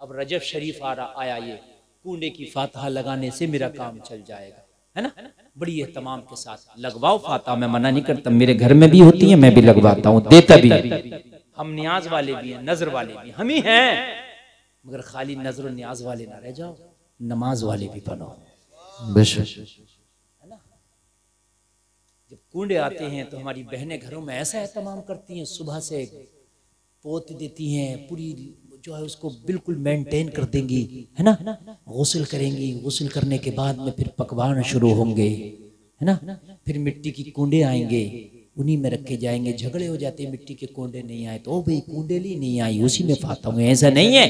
अब रजब शरीफ आया, ये कूंडे की फातहा लगाने से मेरा काम चल जाएगा, है ना। बड़ी एहतमाम के साथ लगवाओ फातहा, मैं मना नहीं करता, मेरे घर में भी होती है, मैं भी लगवाता हूँ, देता भी। हम न्याज वाले भी हैं, नजर वाले भी हम ही हैं, मगर खाली नजर न्याज वाले ना रह जाओ, नमाज वाले भी बनो। बेशक, है ना। जब कूंडे आते हैं तो हमारी बहनें घरों में ऐसा एहतमाम करती हैं, सुबह से पोत देती हैं, पूरी जो है उसको बिल्कुल मेंटेन कर देंगी, है ना। गुस्ल करेंगी, गुस्ल करने के बाद में फिर पकवान शुरू होंगे, है ना। फिर मिट्टी की कूंडे आएंगे, उन्हीं में रखे जाएंगे। झगड़े हो जाते हैं, मिट्टी के कूंडे नहीं आए तो ओ भाई कूंडेली नहीं आई, उसी में फाता हूँ, ऐसा नहीं है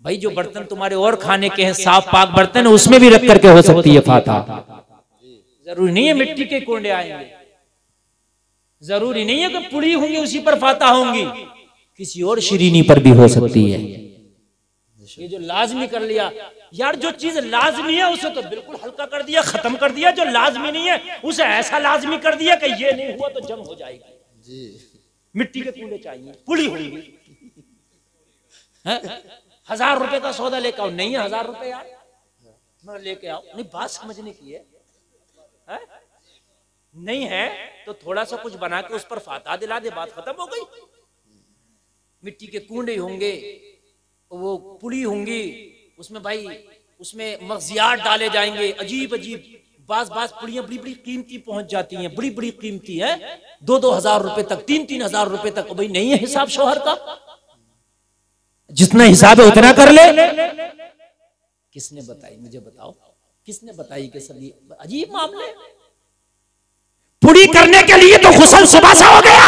भाई। जो बर्तन तुम्हारे और खाने के हैं, साफ पाक बर्तन, उसमें भी रख करके हो सकती है फाता। जरूरी नहीं है मिट्टी के कूंडे आएंगे, जरूरी नहीं है कि पुड़ी होंगी उसी पर फाता होंगी, किसी और शिरीनी पर भी हो सकती है। ये जो लाजमी कर लिया यार, जो चीज लाजमी है उसे तो बिल्कुल हल्का कर दिया, खत्म कर दिया। जो लाजमी नहीं है उसे ऐसा लाजमी कर दिया कि ये नहीं हुआ तो जंग हो जाएगी जी। मिट्टी के कूंडे चाहिए, पुड़ी होंगी। 1000 रुपए का सौदा लेकर आओ, नहीं है 1000 रुपए यार, मैं लेके आओ। नहीं, बात समझने की है? नहीं है तो थोड़ा सा कुछ बना के उस पर फाता दिला दे, बात खत्म हो गई। मिट्टी के कूंडे होंगे, वो पुड़ी होंगी, उसमें भाई उसमें मगजियात डाले जाएंगे, अजीब अजीब। बास पुड़ियां बड़ी बड़ी कीमती पहुंच जाती हैं, बड़ी बड़ी कीमती है, 2-2 हजार रुपए तक, 3-3 हजार रुपए तक। भाई नहीं है हिसाब शौहर का, जितना हिसाब है उतना कर ले। किसने बताई, मुझे बताओ, किसने बताई कि सब ये अजीब मामले? पुड़ी करने के लिए तो गुस्ल सुबह से हो गया,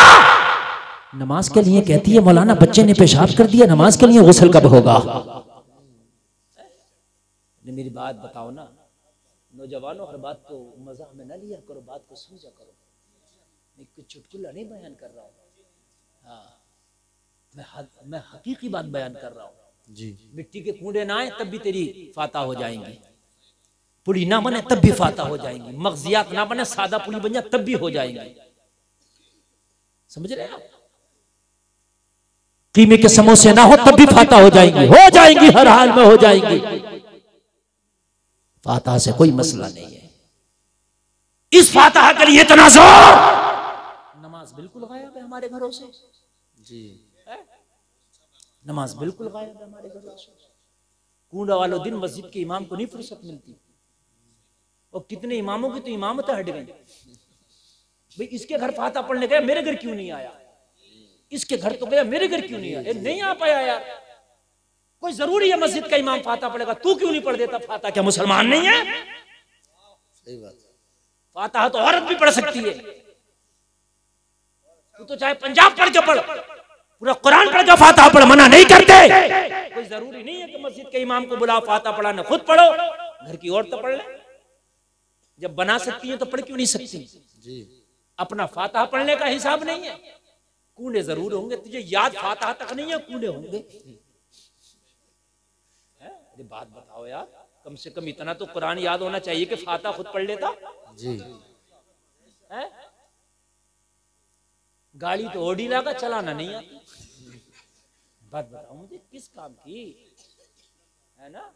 नमाज के लिए कहती है मौलाना बच्चे ने पेशाब कर दिया, नमाज के लिए गुस्ल कब होगा? मेरी बात बताओ ना नौजवानों, हर बात को मजाक में ना लिया करो, बात को समझा करो। मैं कुछ चुटकुला नहीं बयान कर रहा हूँ, हाँ मैं हकीकी बात बयान कर रहा हूँ जी। मिट्टी के कूंडे ना आए तब भी तेरी फाता हो जाएंगी, पुड़ी ना बने तब भी फाता हो जाएंगी, मगजियात ना बने सादा पुड़ी बन जाए तब भी हो जाएंगी। समझ रहे हो? कीमे के समोसे ना हो तब भी फाता हो जाएंगी, हर हाल में हो जाएंगी। फाता से कोई मसला नहीं है। इस फाता के लिए इतना जोर, नमाज बिल्कुल गायब है हमारे घरों से जी, नमाज बिल्कुल गायब है हमारे घरों से। कूंडा वालों दिन मस्जिद के इमाम को नहीं फुर्सत मिलती, और कितने इमामों की तो इमामत हट गई। भाई इसके घर फाता पढ़ने गया, मेरे घर क्यों नहीं आया? इसके घर तो गया, मेरे घर क्यों नहीं आया? नहीं आ पाया यार, कोई जरूरी है मस्जिद का इमाम फाता पढ़ेगा, तू क्यों नहीं पढ़ देता फाता? क्या मुसलमान नहीं है? सही बात, फाता तो औरत भी पढ़ सकती है। तू तो चाहे पंजाब पढ़ के पढ़, पूरा कुरान पढ़ के फाता पढ़, मना नहीं करते। कोई जरूरी नहीं है कि मस्जिद के इमाम को बुलाओ फाता पढ़ाना, खुद पढ़ो, घर की औरत पढ़ ले। जब बना सकती है तो पढ़ क्यों नहीं सकती जी? अपना फाता पढ़ने का हिसाब नहीं है। कूंडे जरूर होंगे, तुझे याद फाता तक नहीं है, कूंडे होंगे। अरे बात बताओ यार, कम से कम इतना तो कुरान याद होना चाहिए कि फाता खुद पढ़ लेता जी। है? गाड़ी तो ओडी लागा, चलाना नहीं आती। बात बताओ मुझे, किस काम की है ना?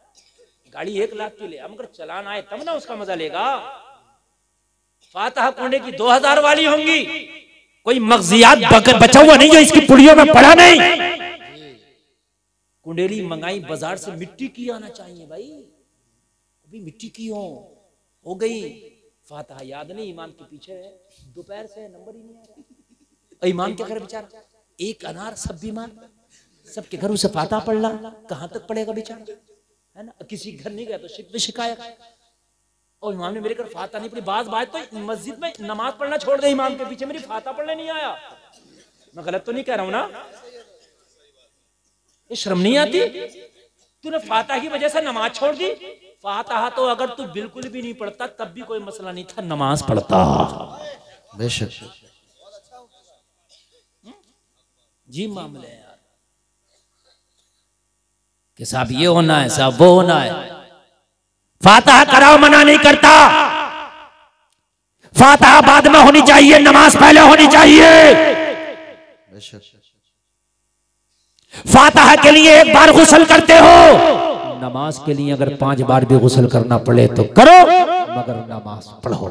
गाड़ी 1 लाख की ले, मगर चलाना आए तब ना उसका मजा लेगा। फातहा कूंडे की 2000 वाली होंगी, कोई मगजियात बचा हुआ नहीं जो इसकी पुड़ियों में पड़ा नहीं। कुंडेली मंगाई बाजार से, मिट्टी की आना चाहिए भाई, अभी मिट्टी की हो गई। फातहा याद नहीं, इमाम के पीछे है, दोपहर से नंबर ही नहीं आ रहा। इमाम के घर बेचारा एक अनार, सब बीमार, सबके घर उसे फातहा पढ़ ला, कहां तक पढ़ेगा बेचारा, है ना? किसी घर नहीं गया तो शिकायत, और इमाम ने मेरे घर फातहा नहीं पढ़ी। बात तो मस्जिद में नमाज पढ़ना छोड़ दे, इमाम के पीछे मेरी फातहा पढ़ने नहीं आया। मैं गलत तो नहीं कह रहा हूं ना? ये शर्म नहीं आती? तूने फातहा की वजह से नमाज छोड़ दी। फातहा तो अगर तू बिल्कुल भी नहीं पढ़ता तब भी कोई मसला नहीं था, नमाज पढ़ता। बेशक जी, मामले हैं यार कि साहब ये होना है, साहब वो होना है। फातहा कराओ, मना नहीं करता, फातहा बाद में होनी चाहिए, नमाज पहले होनी चाहिए। फातिहा के लिए एक बार गुस्ल करते हो, नमाज के लिए अगर 5 बार भी गुस्ल करना पड़े तो करो, मगर नमाज पढ़ो।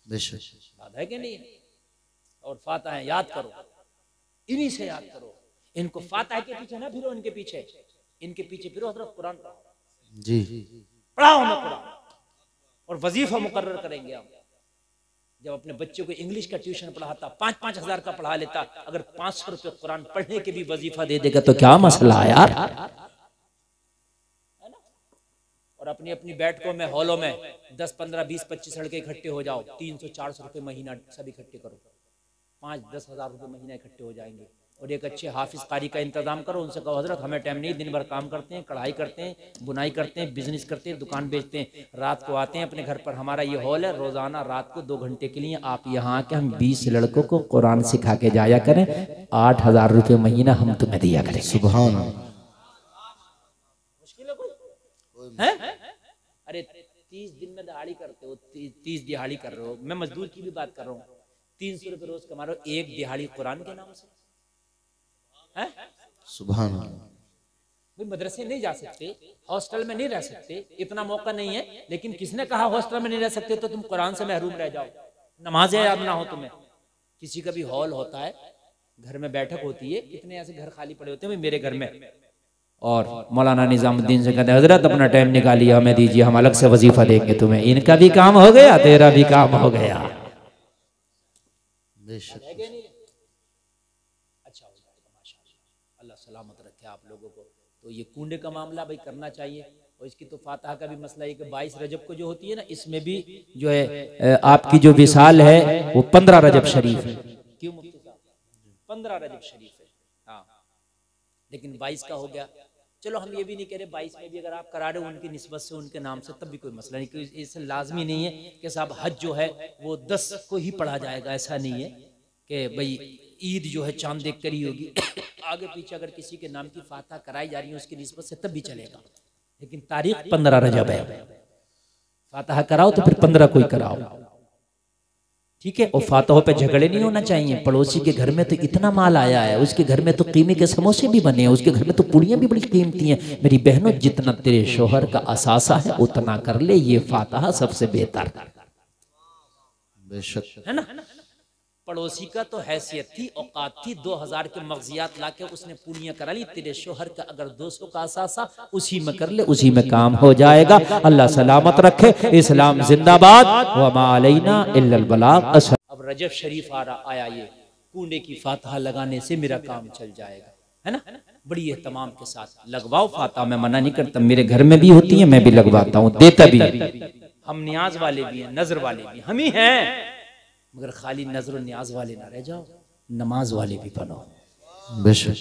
बात है कि नहीं? और फातिहा याद करो, इन्हीं से याद करो। इनको फातिहा के पीछे ना फिरो, इनके पीछे फिरो। हजरत कुरान पढ़ाओ जी, पढ़ाओ हमें कुरान, और वजीफा मुकर्रर करेंगे हम। जब अपने बच्चों को इंग्लिश का ट्यूशन पढ़ाता, 5-5 हजार का पढ़ा लेता, अगर 500 रुपये कुरान पढ़ने के भी वजीफा दे देगा तो क्या मसला है यार? और अपनी अपनी बैठकों में, हॉलों में 10, 15, 20, 25 लड़के इकट्ठे हो जाओ, 300-400 रुपये महीना सब इकट्ठे करो, 5-10 हजार रुपये महीना इकट्ठे हो जाएंगे। और एक अच्छे हाफिज कारी का इंतजाम करो, उनसे कहो हजरत हमें टाइम नहीं, दिन भर काम करते हैं, कढ़ाई करते हैं, बुनाई करते हैं, बिजनेस करते हैं, दुकान बेचते हैं, रात को आते हैं अपने घर पर, हमारा ये हॉल है, रोजाना रात को 2 घंटे के लिए आप यहाँ आके हम 20 लड़कों को कुरान सिखा के जाया करें, 8,000 रुपये महीना हम तुम्हें दिया करें। सुभान अल्लाह। मुश्किल है कोई? अरे 30 दिन में दिहाड़ी करते हो, 30 दिहाड़ी कर रहे हो, मैं मजदूर की भी बात कर रहा हूँ, 300 रुपये रोज कमा रहे हो, एक दिहाड़ी कुरान के नाम से है? सुभान अल्लाह। मदरसे नहीं जा सकते, हॉस्टल में नहीं रह सकते, इतना मौका नहीं है, लेकिन किसने कहा हॉस्टल में नहीं रह सकते तो तुम कुरान से महरूम रह जाओ, नमाजें याद ना हो तुम्हें। किसी का भी हॉल होता है, घर में बैठक होती है, कितने ऐसे घर खाली पड़े होते हैं मेरे घर में, और मौलाना निजामुद्दीन से कहते हैं हजरत अपना टाइम निकालिए, हमें दीजिए, हम अलग से वजीफा देंगे तुम्हें। इनका भी काम हो गया, तेरा भी काम हो गया। अच्छा हो जाएगा माशाअल्लाह, अल्लाह सलामत रखे आप लोगों को। तो ये कुंडे का मामला भाई करना चाहिए। और इसकी तो फातिहा का भी मसला है कि 22 रजब को जो होती है ना, इसमें भी जो है आपकी जो विसाल है वो 15 रजब शरीफ है। क्यों मुफ्ती साहब? 15 रजब शरीफ है, हाँ, लेकिन 22 का हो गया। चलो हम ये भी नहीं कह रहे 22 में भी अगर आप करा रहे हो उनकी निस्बत से, उनके नाम से, तब भी कोई मसला नहीं, क्योंकि इससे लाजमी नहीं है कि साहब हज जो है वो 10 को ही पढ़ा जाएगा, ऐसा नहीं है कि भाई ईद जो है चांद देख कर ही होगी। आगे पीछे अगर किसी के नाम की फातिहा कराई जा रही है उसकी निस्बत से तब भी चलेगा, लेकिन तारीख 15 रजब है। फातिहा कराओ तो फिर 15 को ही कराओ, ठीक है। और फातिहा पे झगड़े नहीं होना चाहिए। पड़ोसी के घर में तो इतना माल आया है, उसके घर में तो कीमे के समोसे भी बने हैं, उसके घर में तो पूड़ियाँ भी बड़ी कीमती हैं। मेरी बहनों, जितना तेरे शोहर का असासा है उतना कर ले, ये फातिहा सबसे बेहतर बेशक है ना। पड़ोसी का तो हैसियत थी, औकात थी, 2000 के मगजियात लाके उसने पूड़ियाँ करा ली। तेरे शोहर का अगर 200 का असासा, उसी में कर ले, उसी में काम हो जाएगा। अल्लाह सलामत रखे, इस्लाम जिंदाबाद, वमा अलैना इल्लल बलाग। अब रजब शरीफ आया, ये कुंडे की फातिहा लगाने से मेरा काम चल जाएगा, है ना। बड़ी एहतमाम के साथ लगवाओ फातिहा, मैं मना नहीं करता, मेरे घर में भी होती है, मैं भी लगवाता हूँ, देता भी। हम नियाज वाले भी हैं, नजर वाले भी हम ही हैं, मगर खाली नजर न्याज वाले ना रह जाओ, नमाज वाले भी बनो बेशक।